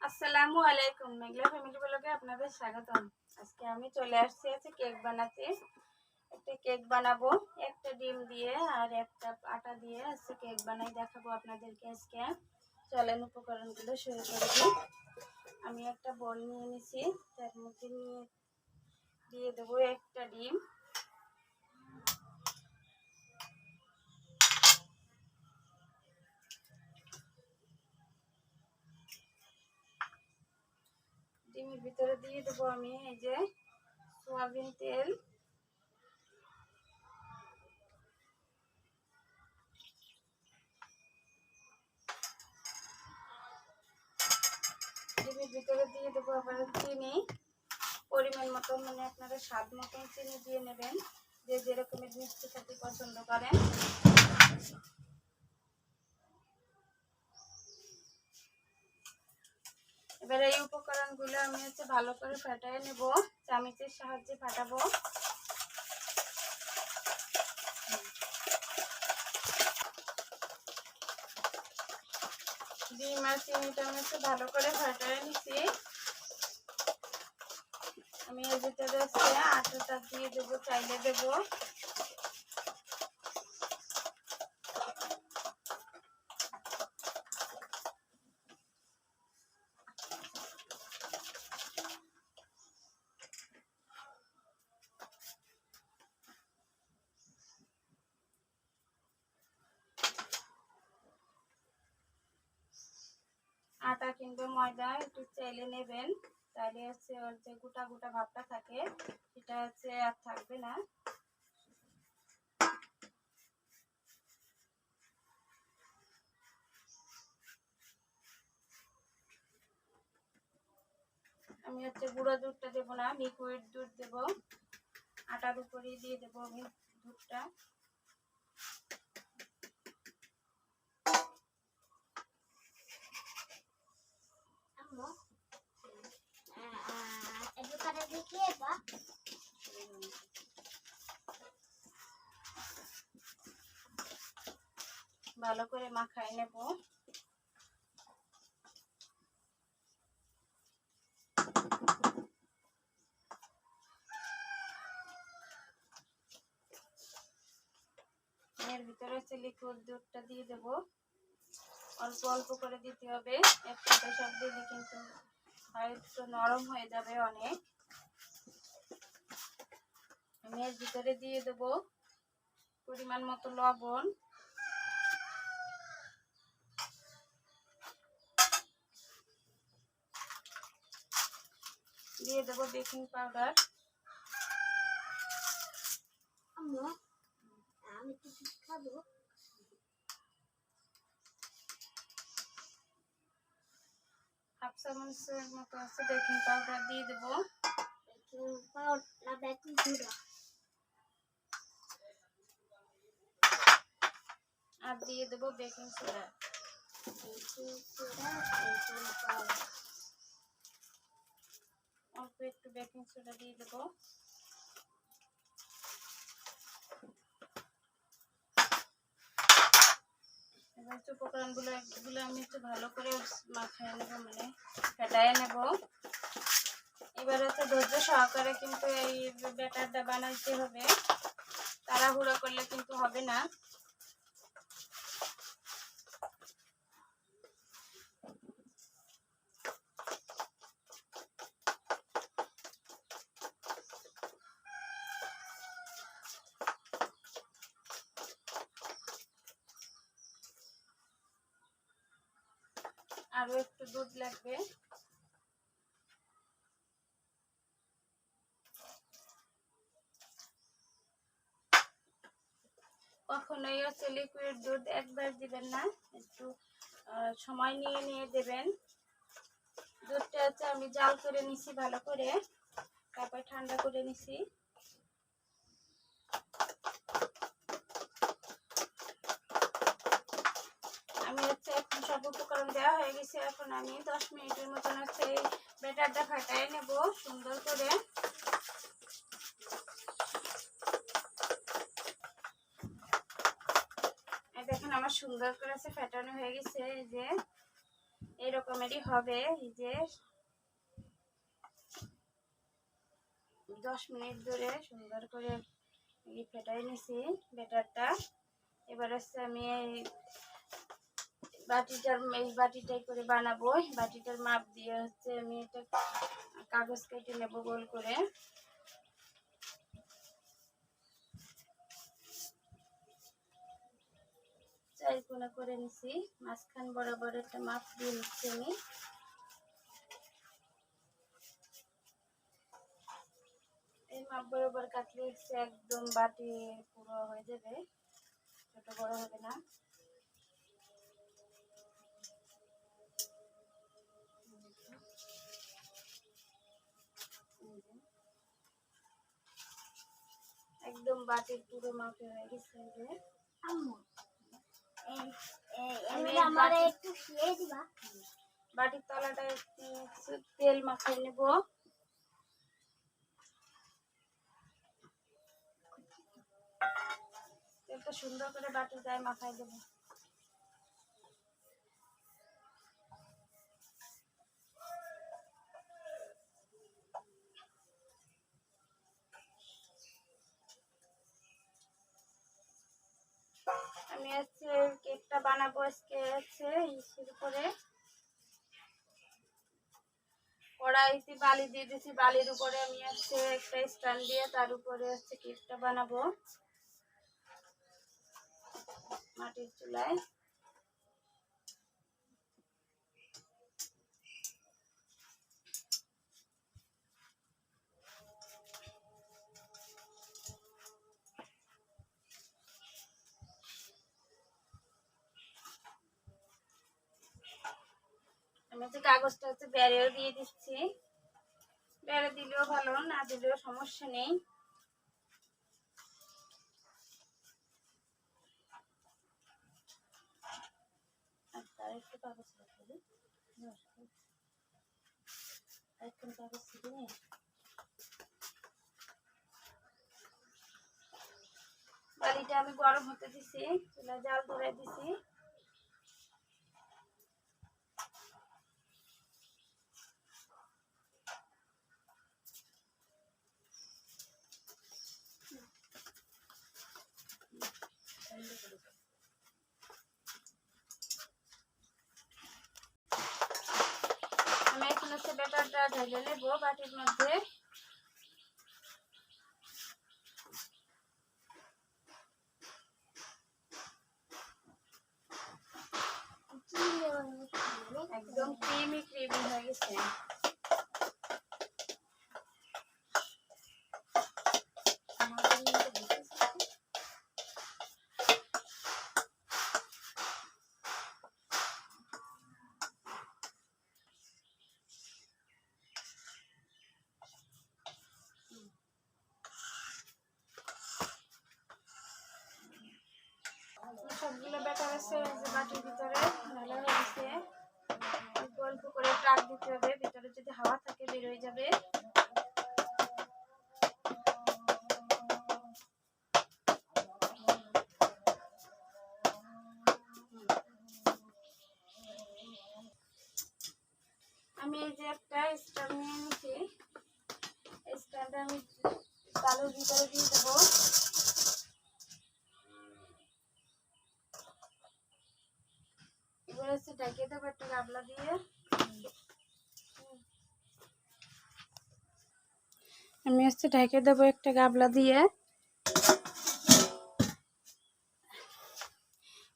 আসসালামু আলাইকুম, মেঘলা ফ্যামিলি ব্লগে আপনাদের স্বাগতম। আজকে আমি চলে আসছি কেক বানাতে। একটা কেক বানাবো একটা ডিম দিয়ে আর একটা আটা দিয়ে। আজকে কেক বানাই দেখাবো আপনাদেরকে। আজকে চলেন উপকরণগুলো শুরু করে দিই। আমি একটা বোল নিয়ে নিছি, তার মধ্যে দিয়ে দেবো একটা ডিম। ডিমের ভিতরে দিয়ে দেবো আমি এই যে সয়াবিন তেল। ডিমের ভিতরে দিয়ে দেবো আবার চিনি পরিমাণ মতো, মানে আপনারা স্বাদ মতন চিনি দিয়ে নেবেন, যে যেরকমের মিষ্টি খেতে পছন্দ করেন। এবারে এই উপকরণগুলো আমি ভালো করে ফাটিয়ে নেব, চামচের সাহায্যে ফাটাবো। ডিম আর চিনিটা আমি ভালো করে ফাটিয়ে নিচ্ছি। আমি এর ভিতরে আটাটা দিয়ে দেবো, চাইলে দেবো। আটা কিংবা ময়দা একটু চাইলে নেবেন, তাহলে ওর যে গোটা গোটা ভাবটা থাকে সেটা আর থাকবে না। আমি গুঁড়ো দুধটা দেবো না, লিকুইড দুধ দেবো। আটার উপরেই দিয়ে দেবো আমি দুধটা। ভালো করে মাখাই নেব। এর ভিতরে লিকুইড দুধটা দিয়ে দেব, অল্প অল্প করে দিতে হবে। একসাথে সব দিলে কিন্তু একটু নরম হয়ে যাবে অনেক। আমি এর ভিতরে দিয়ে দেব পরিমাণ মতো লবণ, দিয়ে দেব বেকিং পাউডার। আমি কিছু খাবো। হাফ চামচের মতো বেকিং পাউডার দিয়ে দেব। বেকিং সোডা আর দিয়ে দেব বেকিং সোডা। অল্প একটু বেকিং সোডা দিয়ে দেব। এবার উপকরণগুলো আমি ভালো করে মাখিয়ে নেব, মানে ফেটাই নেব। এবার ধৈর্য সহকারে কিন্তু এই ব্যাটারটা বানাইতে হবে, তাড়াহুড়ো করলে কিন্তু হবে না। আরো একটু দুধ লাগবে। কখনোই লিকুইড দুধ একবার দিবেন না, একটু সময় নিয়ে নিয়ে দেবেন। দুধটা আমি জাল করে নিছি ভালো করে, তারপর ঠান্ডা করে নিছি। আমি এখন সব উপকরণ দেওয়া হয়ে গেছে। এখন আমি 10 মিনিটের মতন এই ব্যাটারটা ফাটাই নেব সুন্দর করে। দেখেন আমার সুন্দর করে ফাটানো হয়ে গেছে। এই যে এরকমেরই হবে। এই যে 10 মিনিট ধরে সুন্দর করে ফেটাই নিছি ব্যাটারটা। এবার হচ্ছে আমি এই বাটিটাই করে বানাবো। বাটিটার মাপ দিয়ে হচ্ছে আমি এটা কাগজ কেটে নেব গোল করে। চার কোনা করে নিছি, মাঝখান বরাবর একটা মাপ দিয়ে নিচ্ছি আমি। এই মাপ বরাবর কাটলে হচ্ছে একদম বাটি পুরো হয়ে যাবে, ছোট বড় হবে না। একদম বাটির পুরো মাপে হয়ে গেছে। বাটির তলাটা একটু তেল মাখিয়ে নেব। তেলটা সুন্দর করে বাটির গায়ে মাখাই দেবো। আমি হচ্ছে কেকটা বানাবো আজকে হচ্ছে ইসের উপরে কড়াইতে বালি দিয়ে দিয়েছি। বালির উপরে আমি হচ্ছে একটা স্ট্যান্ড দিয়ে তার উপরে হচ্ছে কেকটা বানাবো মাটির চুলায়। আমি হচ্ছে কাগজটা হচ্ছে বেড়েও দিয়ে দিচ্ছি। বেড়ে দিলেও ভালো, না দিলেও সমস্যা নেই। আর একটু কাগজ রাখবে, একটু কাগজ দিয়ে বালিটা আমি গরম হতে দিছি, চুলা জাল ধরে দিছি। আমি এখন হচ্ছে ব্যাটারটা ঢেলে নেব বাটির মধ্যে। একদম ক্রিমি ক্রিমি হয়ে গেছে। সবগুলো ব্যাটার আছে যে বাটির ভিতরে ঢালা হয়ে গেছে। অল্প অল্প করে টাক দিতে হবে, ভিতরে যদি হাওয়া থাকে বের হয়ে যাবে। আমি এই যে একটা স্ট্যান্ড নিয়ে নিয়েছি, স্ট্যান্ডটা আমি তালুর ভিতরে দিয়ে দেবো। এবার হচ্ছে ঢেকে দেবো একটা গামলা দিয়ে। আমি হচ্ছে ঢেকে দেবো একটা গামলা দিয়ে।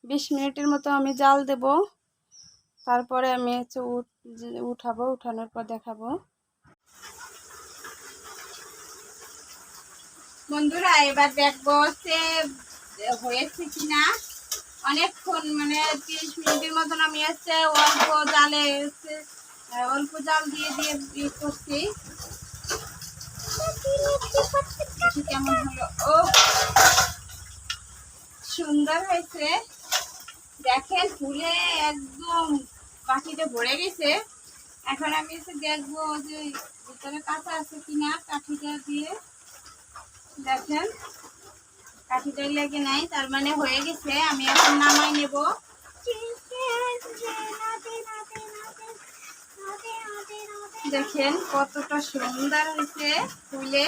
20 মিনিটের মতো আমি জাল দেব, তারপরে আমি হচ্ছে উঠাবো, উঠানোর পর দেখাবো। বন্ধুরা এবার দেখবো হচ্ছে হয়েছে কিনা। অনেকক্ষণ মানে 30 মিনিটের মতন আমি হচ্ছে অল্প জালে হচ্ছে অল্প জাল দিয়ে দিয়ে করছি। কেমন হলো? ও সুন্দর হয়েছে, দেখেন ফুলে একদম বাটিতে ভরে গেছে। এখন আমি হচ্ছে দেখবো যে ভিতরে কাঁচা আছে কিনা। কাঠিটা দিয়ে দেখেন কাঠিটা লেগে নাই, তার মানে হয়ে গেছে। আমি এখন নামাই নেব। দেখেন কতটা সুন্দর হয়েছে ফুলে।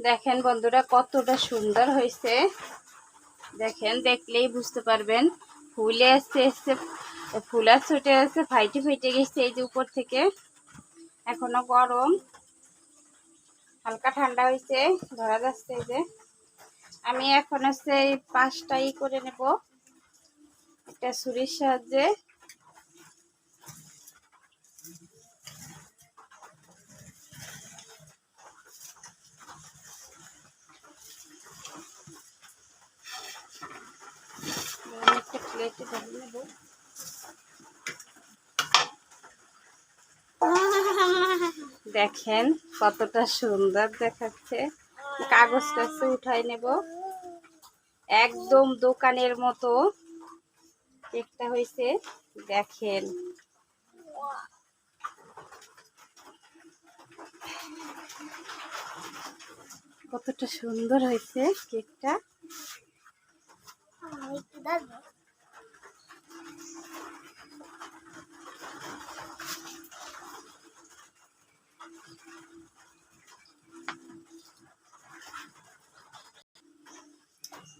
দেখেন বন্ধুরা কতটা সুন্দর হয়েছে, দেখেন দেখলেই বুঝতে পারবেন। ফুলে আসছে এসছে, ফুলা ছুটে আসছে, ফাইটে ফেটে গেছে এই যে উপর থেকে। এখনো গরম, হালকা ঠান্ডা হয়েছে, ধরা যাচ্ছে। এই যে আমি এখন হচ্ছে এই 5টাই করে নেব একটা ছুরির সাহায্যে। একটা প্লেটে ধরে নেব। দেখেন কতটা সুন্দর দেখাচ্ছে। কাগজটা উঠাই নেব। একদম দোকানের মতো কেকটা হয়েছে, দেখেন। কতটা সুন্দর হয়েছে কেকটা।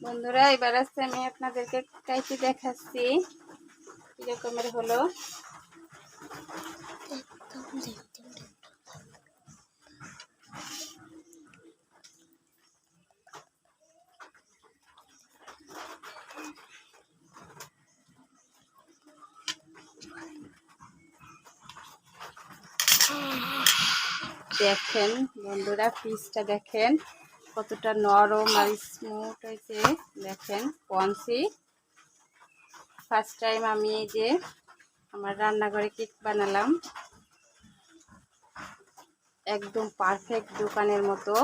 বন্ধুরা এবার আছে আমি আপনাদেরকে কাইতে দেখাচ্ছি কিরকমের হলো। দেখেন বন্ধুরা পিসটা দেখেন কতটা নরম আর স্মুথ হয়েছে। দেখেন পঞ্চি ফার্স্ট টাইম আমি এই যে আমার রান্নাঘরে কেক বানালাম, একদম পারফেক্ট দোকানের মতো,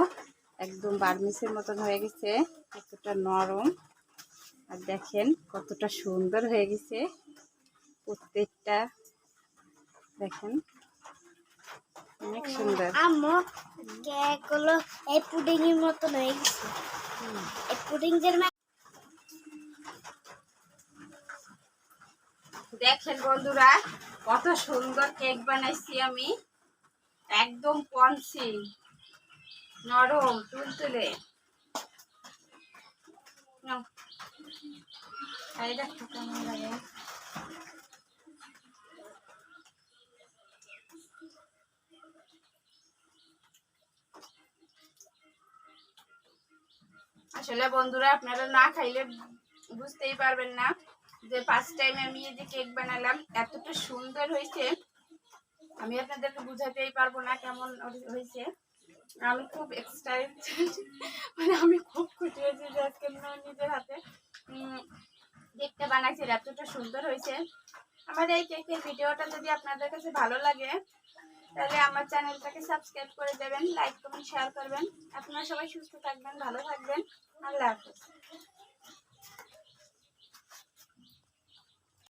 একদম বার্মিসের মতন হয়ে গেছে। কতটা নরম আর দেখেন কতটা সুন্দর হয়ে গেছে প্রত্যেকটা। দেখেন অনেক সুন্দর। আম্মু কেকগুলো এই পুডিং এর মতো হয়ে গেছে। এই পুডিং এর দেখেন বন্ধুরা কত সুন্দর কেক বানাইছি আমি, একদম পঞ্চি নরম তুলতুলে। দেখো কেমন লাগে। আসলে বন্ধুরা আপনারা না খাইলে বুঝতেই পারবেন না যে ফার্স্ট টাইম আমি এই যে কেক বানালাম এতটা সুন্দর হয়েছে। আমি আপনাদেরকে বুঝাতেই পারবো না কেমন হয়েছে। আমি খুব এক্সাইটেড, মানে আমি খুব খুশি হয়েছি যে আজকে নিজের হাতে কেকটা বানাইছি, এতটা সুন্দর হয়েছে। আমার এই কেকের ভিডিওটা যদি আপনাদের কাছে ভালো লাগে তাহলে আমার চ্যানেলটাকে সাবস্ক্রাইব করে দেবেন, লাইক কমেন্ট শেয়ার করবেন। আপনারা সবাই সুস্থ থাকবেন, ভালো থাকবেন। আল্লাহ হাফেজ।